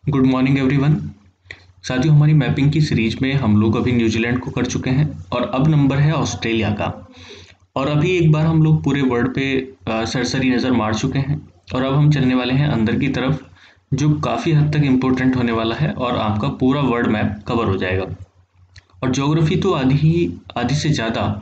Good morning everyone. साथियों, हमारी mapping की सीरीज में हम लोग अभी न्यूजीलैंड को कर चुके हैं और अब नंबर है ऑस्ट्रेलिया का। और अभी एक बार हम लोग पूरे वर्ल्ड पे सरसरी नज़र मार चुके हैं और अब हम चलने वाले हैं अंदर की तरफ, जो काफ़ी हद तक इम्पोर्टेंट होने वाला है और आपका पूरा वर्ल्ड मैप कवर हो जाएगा। और ज्योग्राफी तो आधी से ज़्यादा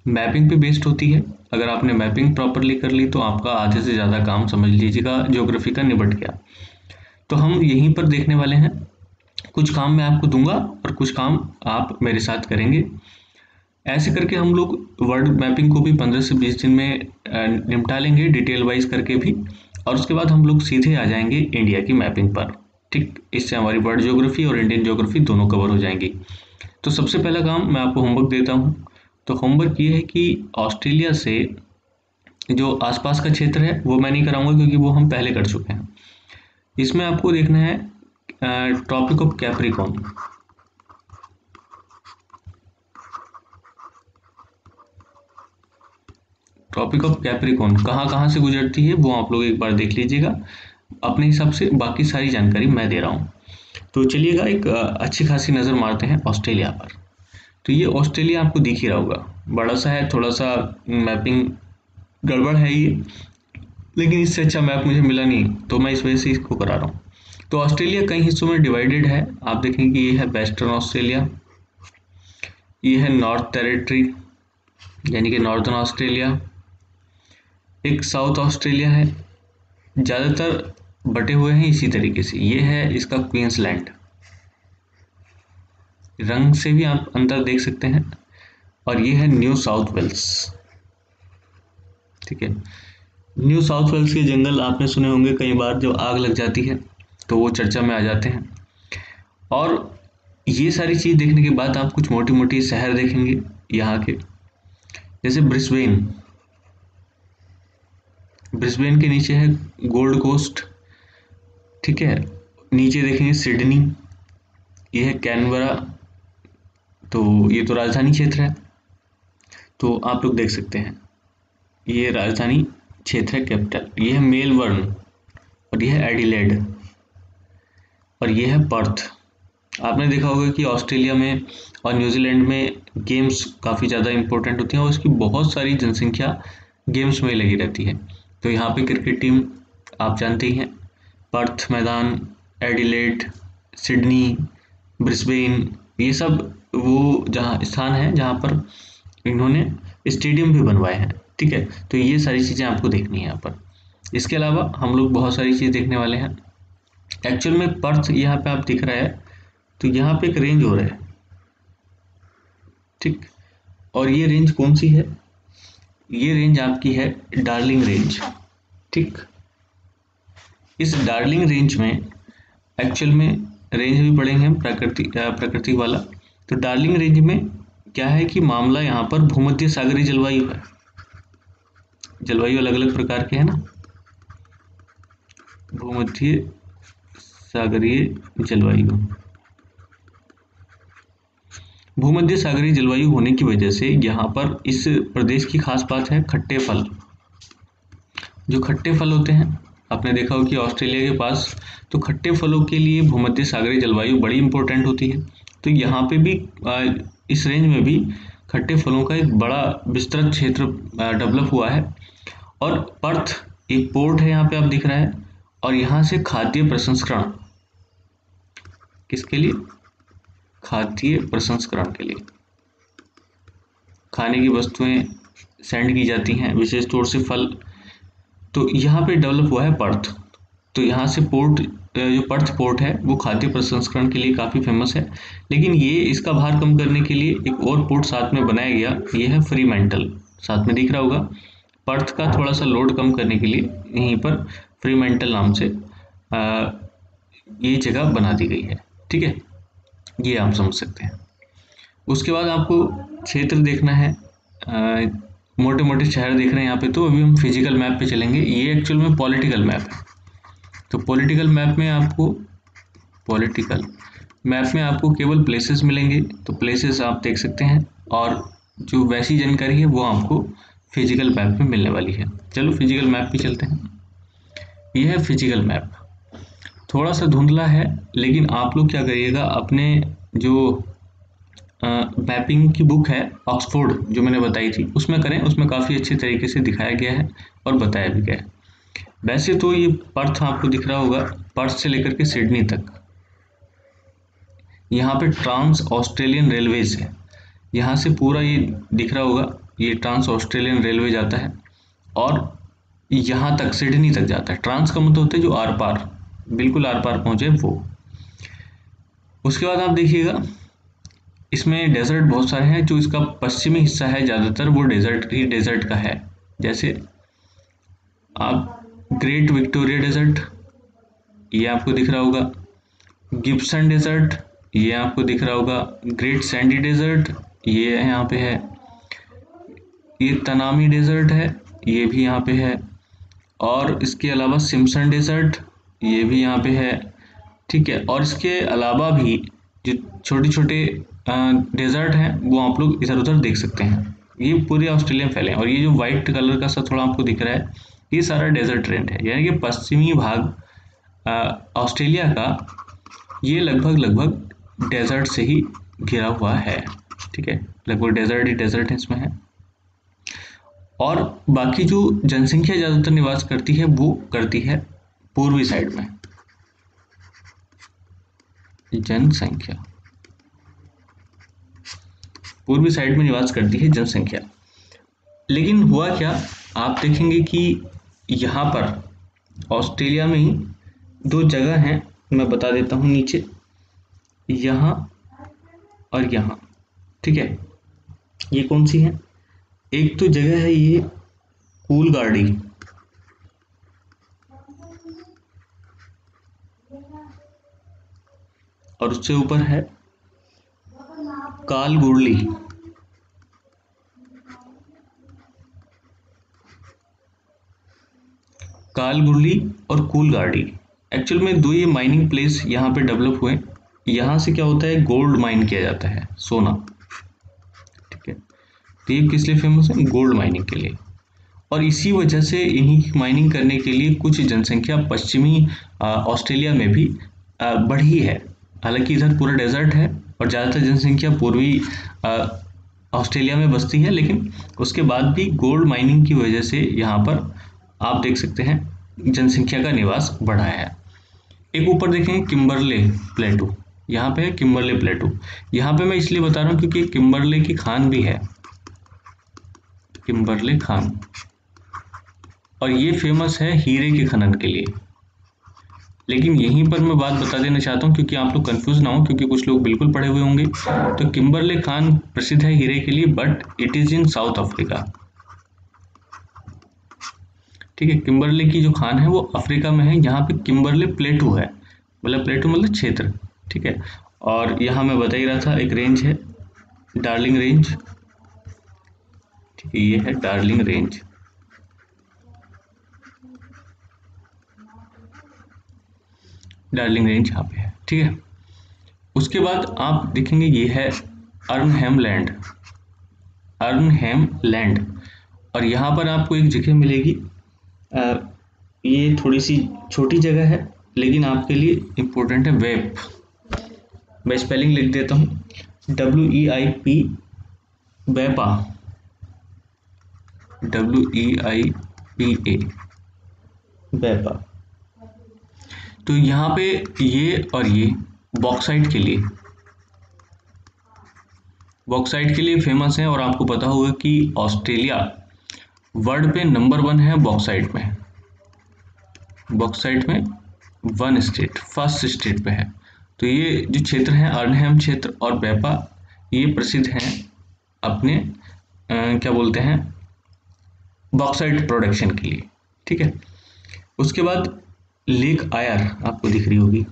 मैपिंग पे बेस्ड होती है। अगर आपने मैपिंग प्रॉपरली कर ली तो आपका आधे से ज़्यादा काम समझ लीजिएगा ज्योग्राफी का निपट गया। तो हम यहीं पर देखने वाले हैं, कुछ काम मैं आपको दूंगा और कुछ काम आप मेरे साथ करेंगे। ऐसे करके हम लोग वर्ल्ड मैपिंग को भी 15 से 20 दिन में निपटा लेंगे, डिटेल वाइज करके भी। और उसके बाद हम लोग सीधे आ जाएंगे इंडिया की मैपिंग पर। ठीक, इससे हमारी वर्ल्ड ज्योग्राफी और इंडियन ज्योग्राफी दोनों कवर हो जाएंगी। तो सबसे पहला काम मैं आपको होमवर्क देता हूँ। तो होमवर्क ये है कि ऑस्ट्रेलिया से जो आसपास का क्षेत्र है वो मैं नहीं कराऊंगा, क्योंकि वो हम पहले कर चुके हैं। इसमें आपको देखना है tropic of Capricorn. Tropic of Capricorn कहाँ कहाँ से गुजरती है वो आप लोग एक बार देख लीजिएगा अपने हिसाब से। बाकी सारी जानकारी मैं दे रहा हूँ। तो चलिएगा एक अच्छी खासी नज़र मारते हैं ऑस्ट्रेलिया पर। तो ये ऑस्ट्रेलिया आपको दिख ही रहा होगा, बड़ा सा है, थोड़ा सा मैपिंग गड़बड़ है ये, लेकिन इससे अच्छा मैप मुझे मिला नहीं तो मैं इस वजह से इसको करा रहा हूँ। तो ऑस्ट्रेलिया कई हिस्सों में डिवाइडेड है। आप देखेंगे ये है वेस्टर्न ऑस्ट्रेलिया, ये है नॉर्थ टेरिटरी यानी कि नॉर्दर्न ऑस्ट्रेलिया, एक साउथ ऑस्ट्रेलिया है। ज़्यादातर बटे हुए हैं इसी तरीके से। ये है इसका क्वींसलैंड, रंग से भी आप अंतर देख सकते हैं। और ये है न्यू साउथ वेल्स। ठीक है, न्यू साउथ वेल्स के जंगल आपने सुने होंगे कई बार, जब आग लग जाती है तो वो चर्चा में आ जाते हैं। और ये सारी चीज़ देखने के बाद आप कुछ मोटी मोटी शहर देखेंगे यहाँ के, जैसे ब्रिस्बेन। ब्रिस्बेन के नीचे है गोल्ड कोस्ट। ठीक है, नीचे देखेंगे सिडनी, ये है कैनबरा। तो ये तो राजधानी क्षेत्र है, तो आप लोग देख सकते हैं ये राजधानी क्षेत्र है, कैपिटल। ये है मेलबर्न और ये है एडिलेड और ये है पर्थ। आपने देखा होगा कि ऑस्ट्रेलिया में और न्यूजीलैंड में गेम्स काफ़ी ज़्यादा इंपॉर्टेंट होती हैं और उसकी बहुत सारी जनसंख्या गेम्स में लगी रहती है। तो यहाँ पे क्रिकेट टीम आप जानते ही हैं। पर्थ मैदान, एडिलेड, सिडनी, ब्रिस्बेन, ये सब वो जहाँ स्थान है जहाँ पर इन्होंने स्टेडियम भी बनवाए हैं। ठीक है, तो ये सारी चीज़ें आपको देखनी है यहाँ पर। इसके अलावा हम लोग बहुत सारी चीज़ देखने वाले हैं। एक्चुअल में पर्थ यहाँ पे आप दिख रहा है, तो यहाँ पे एक रेंज हो रहा है। ठीक, और ये रेंज कौन सी है? ये रेंज आपकी है डार्लिंग रेंज। ठीक, इस डार्लिंग रेंज में एक्चुअल में रेंज भी पढ़ेंगे हम प्राकृतिक वाला। तो डार्लिंग रेंज में क्या है कि मामला यहाँ पर भूमध्य सागरीय जलवायु है। जलवायु अलग अलग प्रकार के है ना, भूमध्य सागरीय जलवायु। भूमध्य सागरीय जलवायु होने की वजह से यहाँ पर इस प्रदेश की खास बात है खट्टे फल। जो खट्टे फल होते हैं, आपने देखा हो कि ऑस्ट्रेलिया के पास तो खट्टे फलों के लिए भूमध्य सागरीय जलवायु बड़ी इंपॉर्टेंट होती है। तो यहाँ पे भी इस रेंज में भी खट्टे फलों का एक बड़ा विस्तृत क्षेत्र डेवलप हुआ है। और पर्थ एक पोर्ट है, यहाँ पे आप दिख रहा है। और यहाँ से खाद्य प्रसंस्करण, किसके लिए? खाद्य प्रसंस्करण के लिए। खाने की वस्तुएं सेंड की जाती हैं, विशेष तौर से फल। तो यहाँ पे डेवलप हुआ है पर्थ। तो यहाँ से पोर्ट, जो पर्थ पोर्ट है वो खाद्य प्रसंस्करण के लिए काफ़ी फेमस है। लेकिन ये इसका भार कम करने के लिए एक और पोर्ट साथ में बनाया गया, ये है फ्रीमैंटल। साथ में दिख रहा होगा, पर्थ का थोड़ा सा लोड कम करने के लिए यहीं पर फ्रीमैंटल नाम से ये जगह बना दी गई है। ठीक है, ये आप समझ सकते हैं। उसके बाद आपको क्षेत्र देखना है, मोटे मोटे शहर देख रहे हैं यहाँ पे। तो अभी हम फिजिकल मैप पे चलेंगे, ये एक्चुअल में पॉलिटिकल मैप है। तो पॉलिटिकल मैप में आपको केवल प्लेसेस मिलेंगे, तो प्लेसेस आप देख सकते हैं। और जो वैसी जानकारी है वो आपको फिजिकल मैप में मिलने वाली है। चलो फिजिकल मैप पे चलते हैं। ये है फिजिकल मैप। थोड़ा सा धुंधला है, लेकिन आप लोग क्या करिएगा, अपने जो मैपिंग की बुक है ऑक्सफोर्ड जो मैंने बताई थी उसमें करें, उसमें काफ़ी अच्छे तरीके से दिखाया गया है और बताया भी गया है। वैसे तो ये पर्थ आपको दिख रहा होगा, पर्थ से लेकर के सिडनी तक यहाँ पे ट्रांस ऑस्ट्रेलियन रेलवेज है, यहाँ से पूरा ये दिख रहा होगा, ये ट्रांस ऑस्ट्रेलियन रेलवे जाता है और यहाँ तक सिडनी तक जाता है। ट्रांस का मतलब होता है जो आर पार, बिल्कुल आर पार पहुँचे वो। उसके बाद आप देखिएगा इसमें डेजर्ट बहुत सारे हैं, जो इसका पश्चिमी हिस्सा है ज़्यादातर वो डेजर्ट ही डेजर्ट का है। जैसे आप ग्रेट विक्टोरिया डेजर्ट ये आपको दिख रहा होगा, गिब्सन डेजर्ट ये आपको दिख रहा होगा, ग्रेट सैंडी डेजर्ट ये यहाँ पे है, ये तनामी डेजर्ट है ये भी यहाँ पे है, और इसके अलावा सिम्पसन डेजर्ट ये भी यहाँ पे है। ठीक है, और इसके अलावा भी जो छोटे छोटे डेजर्ट हैं वो आप लोग इधर उधर देख सकते हैं। ये पूरे ऑस्ट्रेलिया में फैले हैं, और ये जो वाइट कलर का सा थोड़ा आपको दिख रहा है ये सारा डेजर्ट रेंज है, यानी कि पश्चिमी भाग ऑस्ट्रेलिया का ये लगभग डेजर्ट से ही घिरा हुआ है। ठीक है, लगभग डेजर्ट ही डेजर्ट है इसमें है। और बाकी जो जनसंख्या ज़्यादातर निवास करती है वो करती है पूर्वी साइड में। जनसंख्या पूर्वी साइड में निवास करती है जनसंख्या। लेकिन हुआ क्या, आप देखेंगे कि यहाँ पर ऑस्ट्रेलिया में ही दो जगह हैं, मैं बता देता हूँ नीचे, यहाँ और यहाँ। ठीक है, ये कौन सी है, एक तो जगह है ये कूलगार्डी, और उससे ऊपर है कालगुरली। कालगुरली और कूलगार्डी एक्चुअल में दो ये माइनिंग प्लेस यहाँ पे डेवलप हुए। यहाँ से क्या होता है, गोल्ड माइन किया जाता है, सोना। ठीक है, तो ये किस लिए फेमस है, गोल्ड माइनिंग के लिए। और इसी वजह से इन्हीं की माइनिंग करने के लिए कुछ जनसंख्या पश्चिमी ऑस्ट्रेलिया में भी बढ़ी है। हालांकि इधर पूरा डेजर्ट है और ज़्यादातर जनसंख्या पूर्वी ऑस्ट्रेलिया में बसती है, लेकिन उसके बाद भी गोल्ड माइनिंग की वजह से यहाँ पर आप देख सकते हैं जनसंख्या का निवास बढ़ा है। एक ऊपर देखेंगे किम्बरले प्लेटू, यहाँ पे है किम्बरले प्लेटू। यहाँ पे मैं इसलिए बता रहा हूँ क्योंकि किम्बरले की खान भी है, किम्बरले खान, और ये फेमस है हीरे के खनन के लिए। लेकिन यहीं पर मैं बात बता देना चाहता हूँ क्योंकि आप लोग कंफ्यूज ना हो, क्योंकि कुछ लोग बिल्कुल पढ़े हुए होंगे। तो किम्बरले खान प्रसिद्ध है हीरे के लिए, but it is in south Africa. ठीक है, किम्बरले की जो खान है वो अफ्रीका में है, यहाँ पे किम्बरले प्लेटू है, मतलब प्लेटू मतलब क्षेत्र। ठीक है, और यहाँ मैं बता ही रहा था एक रेंज है डार्लिंग रेंज। ठीक है, ये है डार्लिंग रेंज। डार्लिंग रेंज यहाँ पे है। ठीक है, उसके बाद आप देखेंगे ये है अर्नहेम लैंड, अर्नहेम लैंड, और यहाँ पर आपको एक जगह मिलेगी, ये थोड़ी सी छोटी जगह है लेकिन आपके लिए इम्पोर्टेंट है, वेप। मैं स्पेलिंग लिख देता हूँ, WEIP, वेपा, WEIPA, वेपा। तो यहाँ पे ये और ये बॉक्साइट के लिए फेमस है। और आपको पता होगा कि ऑस्ट्रेलिया वर्ल्ड पे नंबर 1 है बॉक्साइट में, बॉक्साइट में फर्स्ट स्टेट पे है। तो ये जो क्षेत्र है अर्नहेम क्षेत्र और वेपा, ये प्रसिद्ध हैं अपने क्या बोलते हैं बॉक्साइट प्रोडक्शन के लिए। ठीक है, उसके बाद लेक आयर आपको दिख रही होगी,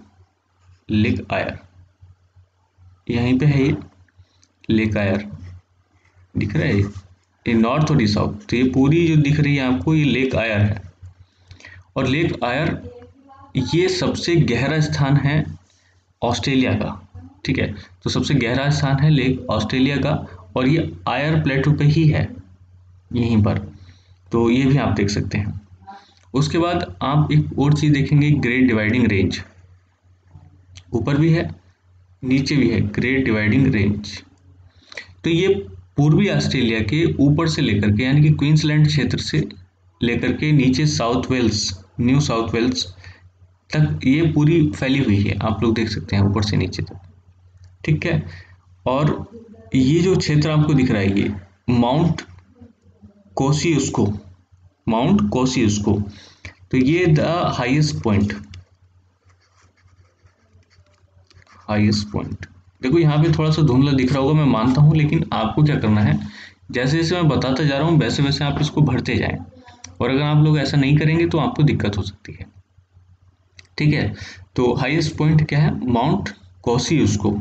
लेक आयर यहीं पे है, ये लेक आयर दिख रहा है, ये नॉर्थ और साउथ। तो ये पूरी जो दिख रही है आपको ये लेक आयर है। और लेक आयर ये सबसे गहरा स्थान है ऑस्ट्रेलिया का। ठीक है, तो सबसे गहरा स्थान है लेक ऑस्ट्रेलिया का, और ये आयर प्लेटू पे ही है यहीं पर। तो ये भी आप देख सकते हैं। उसके बाद आप एक और चीज़ देखेंगे, ग्रेट डिवाइडिंग रेंज। ऊपर भी है, नीचे भी है, ग्रेट डिवाइडिंग रेंज। तो ये पूर्वी ऑस्ट्रेलिया के ऊपर से लेकर के यानी कि क्वींसलैंड क्षेत्र से लेकर के नीचे South Wales, New South Wales तक ये पूरी फैली हुई है, आप लोग देख सकते हैं ऊपर से नीचे तक, ठीक है। और ये जो क्षेत्र आपको दिख रहा है ये माउंट कोसियुस्को, माउंट कोसियुस्को, तो ये the highest point, highest point. देखो यहाँ पे थोड़ा सा धुंधला दिख रहा होगा मैं मानता हूँ, लेकिन आपको क्या करना है, जैसे जैसे मैं बताता जा रहा हूँ वैसे वैसे आप इसको भरते जाएं, और अगर आप लोग ऐसा नहीं करेंगे तो आपको दिक्कत हो सकती है, ठीक है। तो हाईएस्ट पॉइंट क्या है, माउंट कोसियुस्को,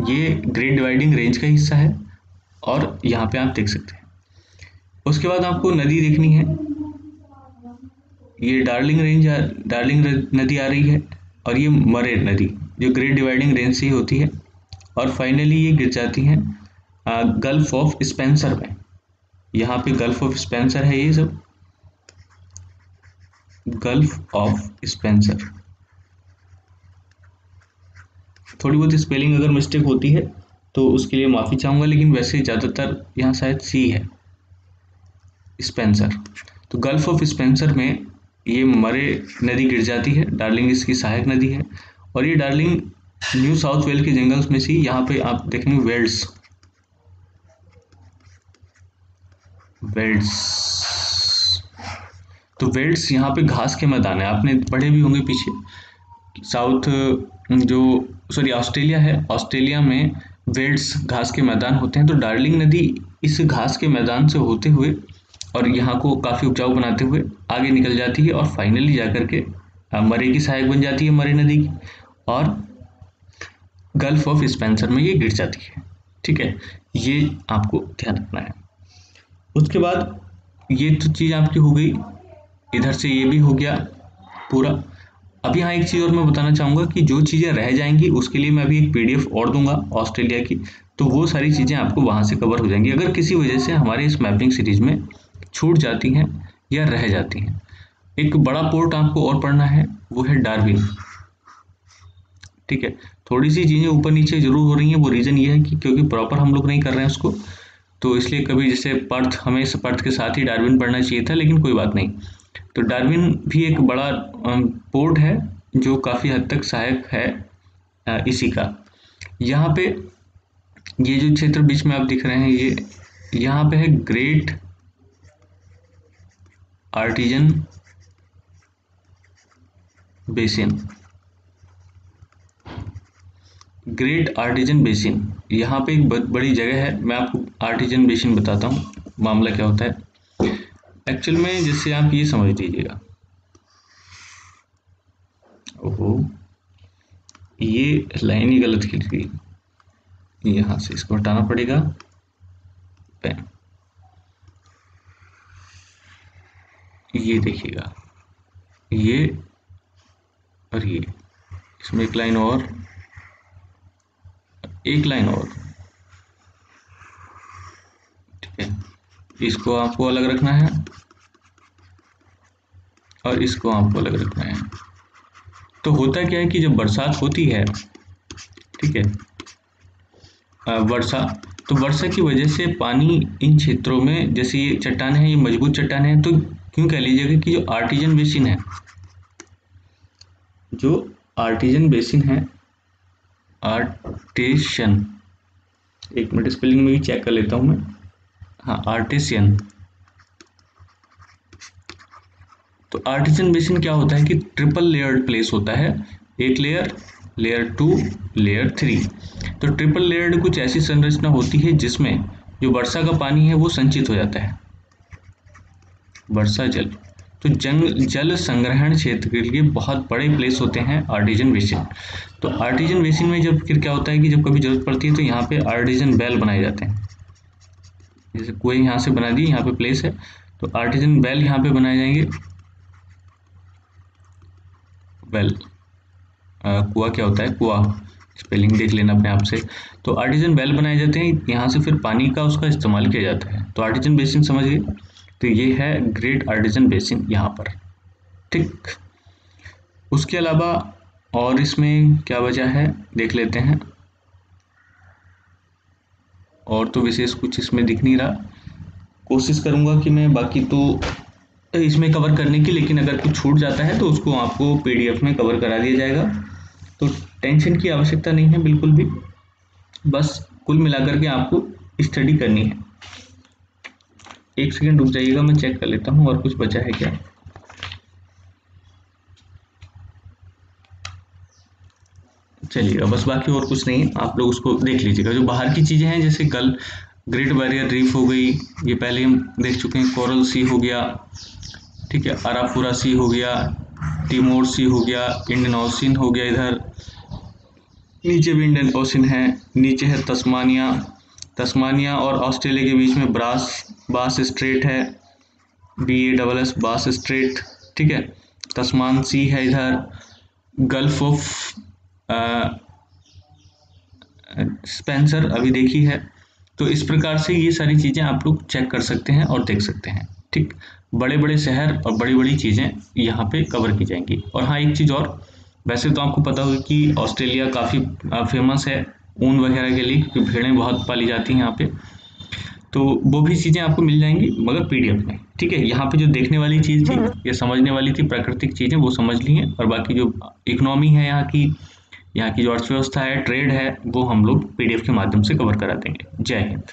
ये ग्रेट डिवाइडिंग रेंज का हिस्सा है और यहाँ पे आप देख सकते हैं। उसके बाद आपको नदी देखनी है, ये डार्लिंग नदी आ रही है, और ये मरे नदी जो ग्रेट डिवाइडिंग रेंज से ही होती है, और फाइनली ये गिर जाती हैं गल्फ ऑफ स्पेंसर में। यहाँ पे गल्फ ऑफ स्पेंसर है, ये सब गल्फ ऑफ स्पेंसर। थोड़ी बहुत स्पेलिंग अगर मिस्टेक होती है तो उसके लिए माफ़ी चाहूँगा, लेकिन वैसे ज़्यादातर यहाँ शायद सी है, स्पेंसर। तो गल्फ ऑफ स्पेंसर में ये मरे नदी गिर जाती है, डार्लिंग इसकी सहायक नदी है, और ये डार्लिंग न्यू साउथ वेल के जंगल्स में से यहाँ पे आप देखेंगे वेल्स, वेल्स, तो वेल्स यहाँ पे घास के मैदान है, आपने पढ़े भी होंगे पीछे। साउथ जो सॉरी ऑस्ट्रेलिया है, ऑस्ट्रेलिया में वेल्स घास के मैदान होते हैं, तो डार्लिंग नदी इस घास के मैदान से होते हुए और यहाँ को काफ़ी उपजाऊ बनाते हुए आगे निकल जाती है, और फाइनली जाकर के मरे की सहायक बन जाती है, मरे नदी की, और गल्फ ऑफ स्पेंसर में ये गिर जाती है, ठीक है। ये आपको ध्यान रखना है। उसके बाद ये तो चीज़ आपकी हो गई, इधर से ये भी हो गया पूरा। अब यहाँ एक चीज़ और मैं बताना चाहूँगा कि जो चीज़ें रह जाएंगी उसके लिए मैं अभी एक PDF और दूंगा ऑस्ट्रेलिया की, तो वो सारी चीज़ें आपको वहाँ से कवर हो जाएंगी अगर किसी वजह से हमारे इस मैपिंग सीरीज में छूट जाती हैं या रह जाती हैं। एक बड़ा पोर्ट आपको और पढ़ना है, वो है डार्विन, ठीक है। थोड़ी सी चीज़ें ऊपर नीचे जरूर हो रही हैं, वो रीज़न ये है कि क्योंकि प्रॉपर हम लोग नहीं कर रहे हैं उसको, तो इसलिए कभी जैसे पर्थ, हमें पर्थ के साथ ही डार्विन पढ़ना चाहिए था, लेकिन कोई बात नहीं। तो डार्विन भी एक बड़ा पोर्ट है जो काफ़ी हद तक सहायक है इसी का। यहाँ पे ये जो क्षेत्र बीच में आप दिख रहे हैं, ये यहाँ पे है Great Artesian Basin, Great Artesian Basin. यहाँ पे एक बड़ी जगह है, मैं आपको आर्टिजन बेसिन बताता हूँ मामला क्या होता है एक्चुअल में, जैसे आप ये समझ लीजिएगा। ओहो, ये लाइन ही गलत खींच गई, यहाँ से इसको हटाना पड़ेगा पेन। ये देखिएगा, ये और ये, इसमें एक लाइन और, एक लाइन और, ठीक है। इसको आपको अलग रखना है और इसको आपको अलग रखना है। तो होता क्या है कि जब बरसात होती है, ठीक है, वर्षा, तो वर्षा की वजह से पानी इन क्षेत्रों में, जैसे ये चट्टान है, ये मजबूत चट्टान है, तो क्यों कह लीजिएगा कि जो आर्टिजन बेसिन है, जो आर्टिजन बेसिन है, आर्टिशन, एक मिनट स्पेलिंग में भी चेक कर लेता हूँ मैं, हाँ आर्टिशियन। तो आर्टिजन बेसिन क्या होता है कि ट्रिपल लेयर्ड प्लेस होता है, एक लेयर, लेयर 2, लेयर 3। तो ट्रिपल लेयर्ड कुछ ऐसी संरचना होती है जिसमें जो वर्षा का पानी है वो संचित हो जाता है, वर्षा जल। तो जल संग्रहण क्षेत्र के लिए बहुत बड़े प्लेस होते हैं आर्टिजन बेसिन। तो आर्टिजन बेसिन में जब फिर क्या होता है कि जब कभी जरूरत पड़ती है तो यहाँ पे आर्टिजन वेल बनाए जाते हैं, जैसे कुएं यहाँ से बना दी, यहाँ पे प्लेस है तो आर्टिजन वेल यहाँ पे बनाए जाएंगे। वेल, कुआ क्या होता है, कुआ, स्पेलिंग देख लेना अपने आप से। तो आर्टिजन वेल बनाए जाते हैं, यहाँ से फिर पानी का उसका इस्तेमाल किया जाता है। तो आर्टिजन बेसिन समझ गए, तो ये है ग्रेट आर्टिजन बेसिन यहाँ पर, ठीक। उसके अलावा और इसमें क्या वजह है देख लेते हैं। और तो विशेष कुछ इसमें दिख नहीं रहा। कोशिश करूंगा कि मैं बाकी तो इसमें कवर करने की, लेकिन अगर कुछ छूट जाता है तो उसको आपको पीडीएफ में कवर करा दिया जाएगा, तो टेंशन की आवश्यकता नहीं है बिल्कुल भी। बस कुल मिलाकर के आपको स्टडी करनी है। एक सेकंड रुक जाइएगा, मैं चेक कर लेता हूँ और कुछ बचा है क्या। चलिएगा, बस बाकी और कुछ नहीं, आप लोग उसको देख लीजिएगा। जो बाहर की चीज़ें हैं जैसे ग्रेट बैरियर रीफ हो गई, ये पहले हम देख चुके हैं। कोरल सी हो गया, ठीक है, अरापुरा सी हो गया, टिमोर सी हो गया, इंडियन ओशन हो गया, इधर नीचे भी इंडियन ओशन है, नीचे है तस्मानिया। तस्मानिया और ऑस्ट्रेलिया के बीच में बास स्ट्रेट है, BASS बास स्ट्रेट, ठीक है। तस्मान सी है इधर, गल्फ ऑफ स्पेंसर अभी देखी है। तो इस प्रकार से ये सारी चीज़ें आप लोग चेक कर सकते हैं और देख सकते हैं, ठीक। बड़े बड़े शहर और बड़ी बड़ी चीज़ें यहाँ पे कवर की जाएंगी। और हाँ, एक चीज़ और, वैसे तो आपको पता होगा कि ऑस्ट्रेलिया काफ़ी फेमस है ऊन वगैरह के लिए, क्योंकि भेड़ें बहुत पाली जाती हैं यहाँ पे। तो वो भी चीज़ें आपको मिल जाएंगी मगर पीडीएफ में, ठीक है। यहाँ पे जो देखने वाली चीज़ थी या समझने वाली थी प्राकृतिक चीज़ें, वो समझ ली हैं। और बाकी जो इकोनॉमी है यहाँ की जो अर्थव्यवस्था है, ट्रेड है, वो हम लोग पीडीएफ के माध्यम से कवर करा देंगे। जय हिंद।